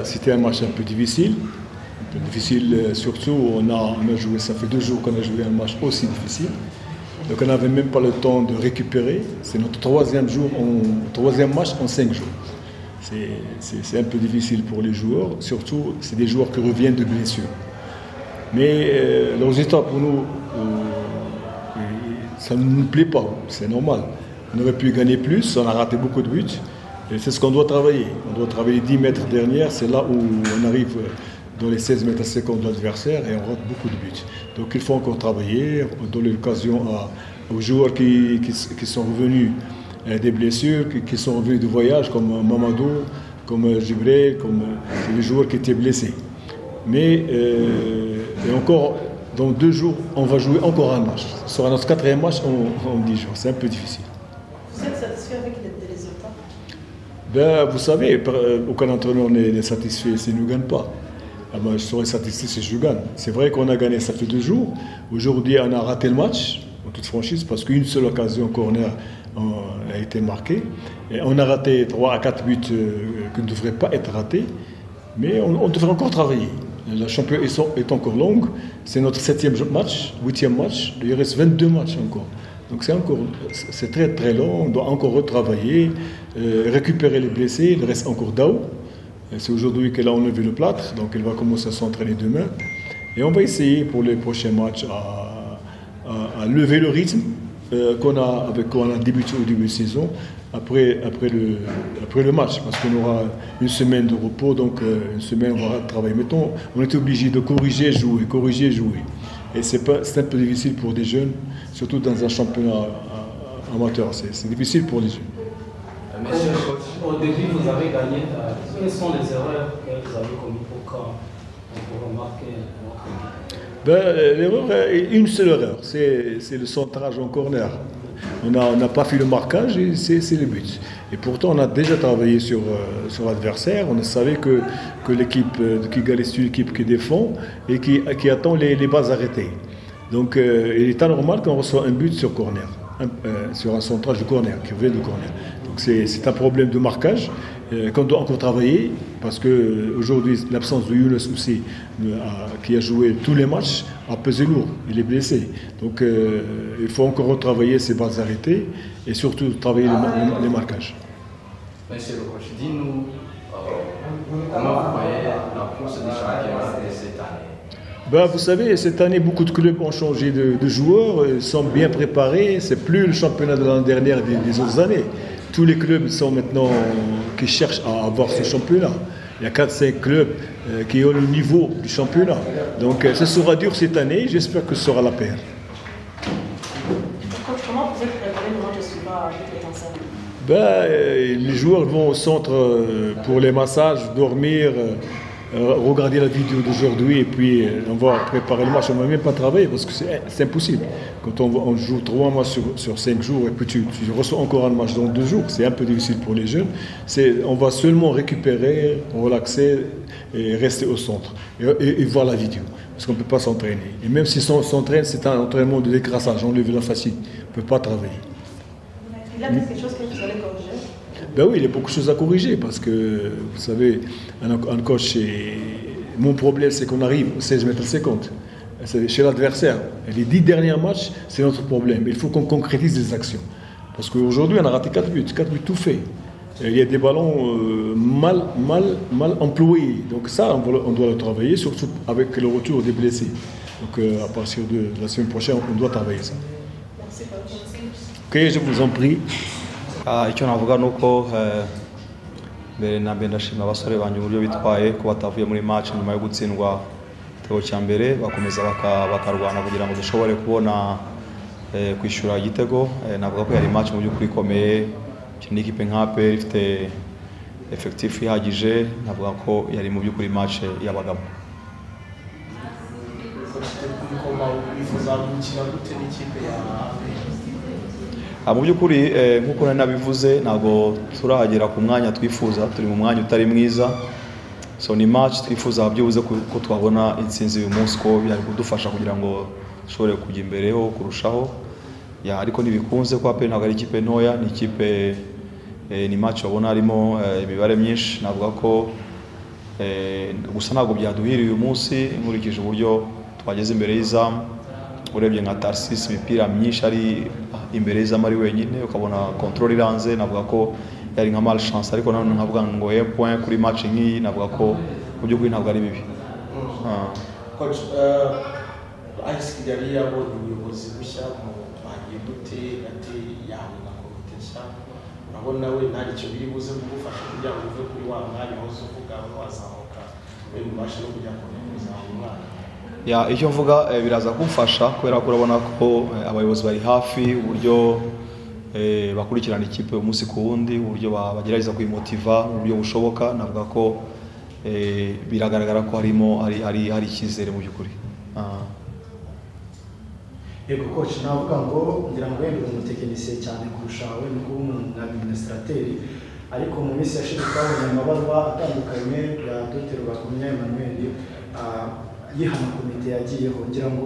C'était un match un peu difficile. Surtout, on a joué, ça fait 2 jours qu'on a joué un match aussi difficile. Donc on n'avait même pas le temps de récupérer. C'est notre 3e match en 5 jours. C'est un peu difficile pour les joueurs. Surtout, c'est des joueurs qui reviennent de blessures. Mais le résultat pour nous, ça ne nous plaît pas. C'est normal. On aurait pu gagner plus, on a raté beaucoup de buts. Et c'est ce qu'on doit travailler. On doit travailler 10 mètres dernière, c'est là où on arrive dans les 16 mètres à seconde de l'adversaire et on rate beaucoup de buts. Donc il faut encore travailler, donner l'occasion aux joueurs qui sont revenus des blessures, qui sont revenus de voyage, comme Mamadou, comme Djibril, comme les joueurs qui étaient blessés. Mais et encore, dans 2 jours, on va jouer encore un match. Ce sera notre 4e match en 10 jours. C'est un peu difficile. Vous êtes satisfait avec les résultats? Vous savez, aucun entraîneur n'est satisfait s'il ne gagne pas. Je serais satisfait si je gagne. C'est vrai qu'on a gagné, ça fait 2 jours. Aujourd'hui, on a raté le match, en toute franchise, parce qu'une seule occasion corner a été marquée. Et on a raté 3 à 4 buts qui ne devraient pas être ratés. Mais on devrait encore travailler. La championnat est encore longue. C'est notre 7e match, 8e match. Il reste 22 matchs encore. Donc c'est très très long. On doit encore retravailler, récupérer les blessés. Il reste encore Dao. C'est aujourd'hui qu'elle a enlevé le plâtre, donc elle va commencer à s'entraîner demain. Et on va essayer pour les prochains matchs à lever le rythme qu'on a débuté au début de saison, après le match, parce qu'on aura une semaine de repos, donc une semaine on va travailler. Mettons, on est obligé de corriger, jouer. Et c'est un peu difficile pour des jeunes, surtout dans un championnat amateur. C'est difficile pour les jeunes. Monsieur le coach, au début, vous avez gagné. Quelles sont les erreurs que vous avez commises pour remarquer l'erreur, une seule erreur, c'est le centrage en corner. On n'a pas fait le marquage et c'est le but. Et pourtant, on a déjà travaillé sur l'adversaire. On savait que l'équipe de Kigali, c'est une équipe qui défend et qui attend les bases arrêtées. Donc, il est anormal qu'on reçoit un but sur corner, sur un centrage de corner, qui vient de corner. Donc, c'est un problème de marquage qu'on doit encore travailler, parce qu'aujourd'hui, l'absence de Younes aussi, qui a joué tous les matchs, a pesé lourd. Il est blessé. Donc, il faut encore retravailler ces bases arrêtées et surtout travailler les marquages. Monsieur le coach, dis-nous comment vous voyez la course des championnats de cette année? Vous savez, cette année, beaucoup de clubs ont changé de joueurs, ils sont bien préparés. C'est plus le championnat de l'année dernière des autres années. Tous les clubs sont maintenant qui cherchent à avoir ce championnat. Il y a 4-5 clubs qui ont le niveau du championnat. Donc ce sera dur cette année, j'espère que ce sera la paire. Comment vous êtes préparé le match suivant avec les enseignes? Les joueurs vont au centre pour les massages, dormir, regarder la vidéo d'aujourd'hui et puis on va préparer le match. On ne va même pas travailler parce que c'est impossible. Quand on joue 3 matchs sur 5 jours et puis tu reçois encore un match dans 2 jours, c'est un peu difficile pour les jeunes. On va seulement récupérer, relaxer et rester au centre et voir la vidéo parce qu'on ne peut pas s'entraîner. Et même si on s'entraîne, c'est un entraînement de décrassage, enlever la fatigue. On ne peut pas travailler. Il y a quelque chose que vous allez corriger? Oui, il y a beaucoup de choses à corriger parce que, vous savez, un coach, mon problème, c'est qu'on arrive aux 16 mètres 50. C'est chez l'adversaire. Et les 10 derniers matchs, c'est notre problème. Il faut qu'on concrétise les actions. Parce qu'aujourd'hui, on a raté 4 buts tout fait. Et il y a des ballons mal employés. Donc ça, on doit le travailler, surtout avec le retour des blessés. Donc à partir de la semaine prochaine, on doit travailler ça. Merci beaucoup. Ok, je vous en prie. icyo navuga ni uko mbere na mbere ndashima abasore banjye uburyo bitwaye ko batavuye muri match nyuma yo gutsindwa igitego cya mbere bakomeza bakarwana kugira ngo dushobore kubona kwishyura igitego. Navuga ko yari match mu by'ukuri ikomeye, ni ikipe nka APR ifite effectif ihagije. Navuga ko yari mu by'ukuri match y'abagabo. Mu by'ukuri nk'uko nari nabivuze, ntabwo turahagera ku mwanya twifuza, turi mu mwanya utari mwiza. So ni match twifuza byibuze ko twabona intsinzi uyu munsi, ko byari kudufasha kugira ngo dushobore kujya imbere ho kurushaho. Ariko ntibikunze ko APR ntabwo ari ikipe ntoya, ni ikipe ni match wabona harimo imibare myinshi. Navuga ko gusa ntabwo byaduhiriye uyu munsi nkurikije uburyo twageze imbere y'izamu urebye nka Tarsis imipira myinshi ari imbere y'izamu ari wenyine ukabona control iranze navuga ko yari nka malchance ariko nanone nkavuga ngo point kuri match nk'iyi navuga ko mu by'ukuri ntabwo ari bibi. Coach AS Kigali yabonye ubuyobozi bushya mu bagiye gute ati yawe na komite urabona we ntari cyo biri buze kugufasha kugira ngo uve kuri wa mwanya wose uvuga wazamuka we mubashe no kujya kuza umwana. Icyo mvuga biraza kumfasha kubera ko urabona ko abayobozi bari hafi uburyo bakurikirana ikipe umunsi ku wundi uburyo bagerageza kuyimotiva uburyo bushoboka navuga ko biragaragara ko hari icyizere mu by'ukuri. Yego coach navuga ngo ngira ngo wenda umutekinisiye cyane kurusha we n'administrateur ariko mu minsi yashize twabonye amabaruwa atandukanye ya Dr. Bakumya Emmanuel yihana komite yagiyeho ngira ngo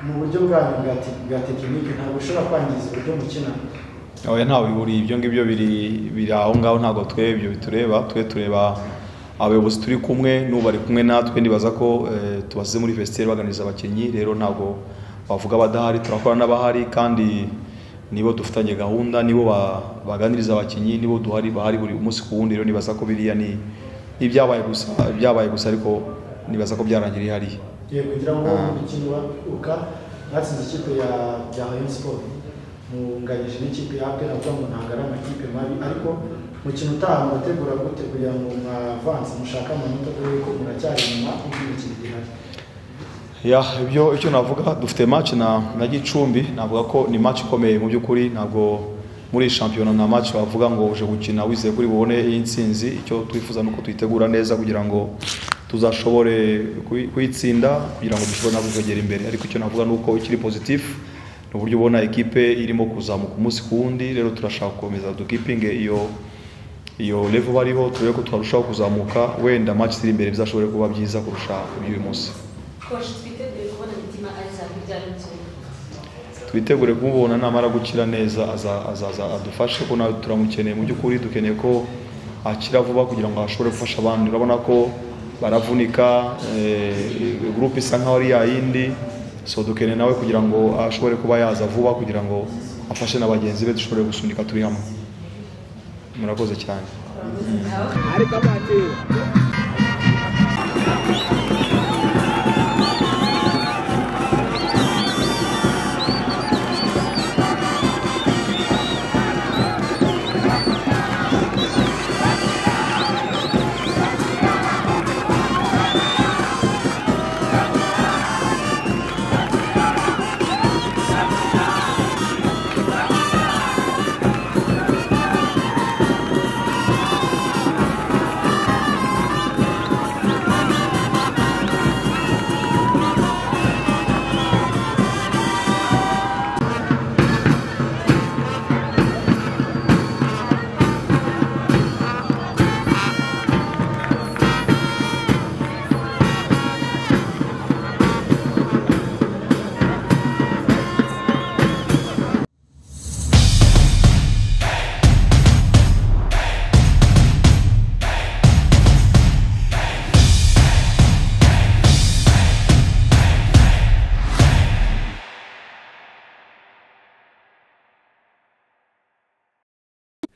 mu buryo bwa tekinike ntabwo ushobora kwangiza uburyo mukina. Oya ntawe bihuriye ibyo ngibyo biri aho ngaho ntabwo ibyo bitureba tureba abayobozi turi kumwe n'ubu bari kumwe natwe ndibaza ko tubasize muri vestiaire baganiriza abakinnyi rero ntabwo bavuga badahari turakora n'abahari kandi nibo dufitanye gahunda nibo baganiriza abakinnyi nibo bahari buri munsi ku wundi rero nibaza ko biriya ni ibyabaye gusa ariko nibaza ko byarangiriye hariya. Yego kugira ngo umukino uka natsinze ikipe ya Rayon Sport munganyije n'ikipe ya APR avuga ngo ntabwo ari amakipe mabi ariko mukino utaha murategura gute kugira ngo mwavanse mushaka amanota dore ko muracyari inyuma y'imikino ihari. Icyo navuga dufite match na Gicumbi navuga ko ni match ikomeye mu by'ukuri ntabwo muri shampiyona na match bavuga ngo uje gukina wizeye kuri bubone y'intsinzi icyo twifuza nuko tuyitegura neza kugira ngo tuzashobore kuyitsinda kugira ngo dushobore nabwo kugera imbere ariko icyo navuga nuko ikiri positif n'uburyo ubona equipe irimo kuzamuka umunsi ku wundi rero turashaka gukomeza dukipinge iyo level bariho turebe ko twarushaho kuzamuka wenda match ziri imbere bizashobore kuba byiza kurusha uyu munsi. Twitegure kumubona namara gukira neza azaza adufashe ko nawe turamukeneye mu by'ukuri dukeneye ko akira vuba kugira ngo ashobore gufasha abandi urabona ko baravunika groupe isa nkaho ari yayindi so dukeneye nawe kugira ngo ashobore kuba yaza vuba kugira ngo afashe na bagenzi be dushobore gusunika turi hamwe. Murakoze cyane.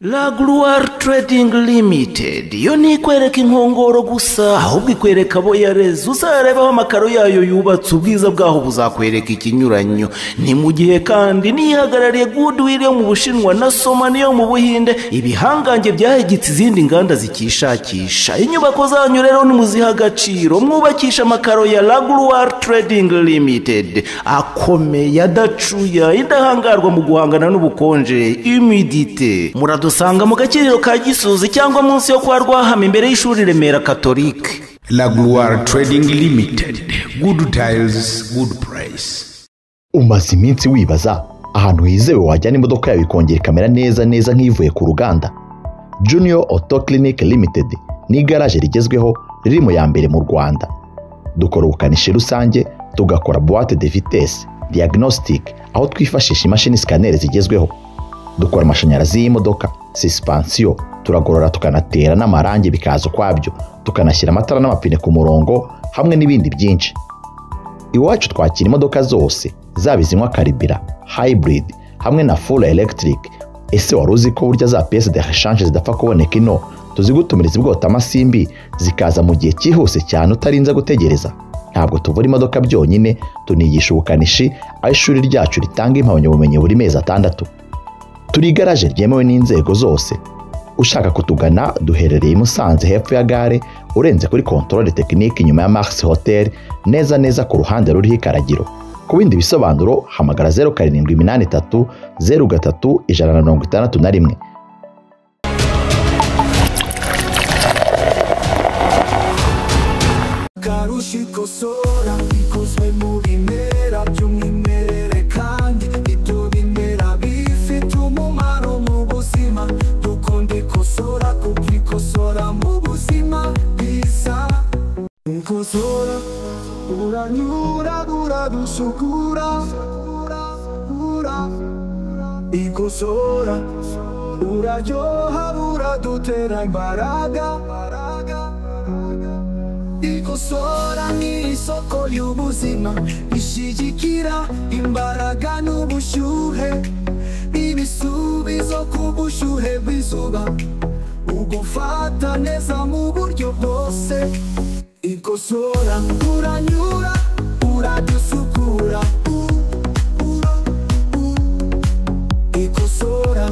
La Gloire Trading Limited yo ntikwereka inkongoro gusa ahubwo ikwereka abo yareze uzarebaho amakaro yayo yubatse ubwiza bwaho buzakwereka ikinyuranyo ni mu gihe kandi nihagarariye Goodwill yo mu Bushinwa na Somani yo mu Buhinde ibihangange byahegitse izindi nganda zikishakisha inyubako zanyu rero nimuziha agaciro mwubakisha amakaro ya La Gloire Trading Limited akomeye adacuya indahangarwa mu guhangana n'ubukonje humidité muradusanga mu Gakiriro ka Gisozi cyangwa munsi yo kwa Rwahama imbere y'ishuri Remera Catholique. La Gloire Trading Limited, good tiles, good price. Umaze iminsi wibaza ahantu hizewe wajyana imodoka yawe ikongera ikamera neza nk'ivuye ku ruganda? Junior Auto Clinic Limited ni garage rigezweho riri mu ya mbere mu Rwanda. Dukora ubukanishi rusange, tugakora boîte de vitesse, diagnostic, aho twifashisha imashini scanner zigezweho. Dukora amashanyarazi y'imodoka, suspension, turagorora tukanatera n'amarangi bikaza ukwabyo, tukanashyira amatara n'amapine ku murongo hamwe n'ibindi byinshi. Iwacu twakira imodoka zose, zaba izinywa karibira, hybrid hamwe na full electric. Ese wari uzi ko burya za pièces de rechange zidapfa kuboneka ino tuzigutumiriza ibwota amasimbi zikaza mu gihe cyihuse cyane utarinze gutegereza? Ntabwo tuvura imodoka byonyine, tunigisha ubukanishi aho ishuri ryacu ritanga impamyabumenyi buri mezi 6. Turi igaraje ryemewe n'inzego zose. Ushaka kutugana duherereye i Musanze hepfo ya gare, urenze kuri controle technique inyuma ya Mars Hotel, neza ku ruhande ruriho ikaragiro. Ku bindi bisobanuro hamagara 0783 03 161. Kosora ikozwe mu bimera by'umwimerere kandi ibyo bimera bifite umumaro mu buzima. Dukunde kosora kuko ikosora mu buzima bwiza. Kosora uranyura uradusukura, ikosora uraryoha uradutera imbaraga. Ikosora ni isoko y'ubuzima, ishyigikira imbaraga n'ubushyuhe, ibisubizo ku bushyuhe bw'izuba, ugufata neza mu buryo bwose. Ikosora uranyura uradusukura, ikosora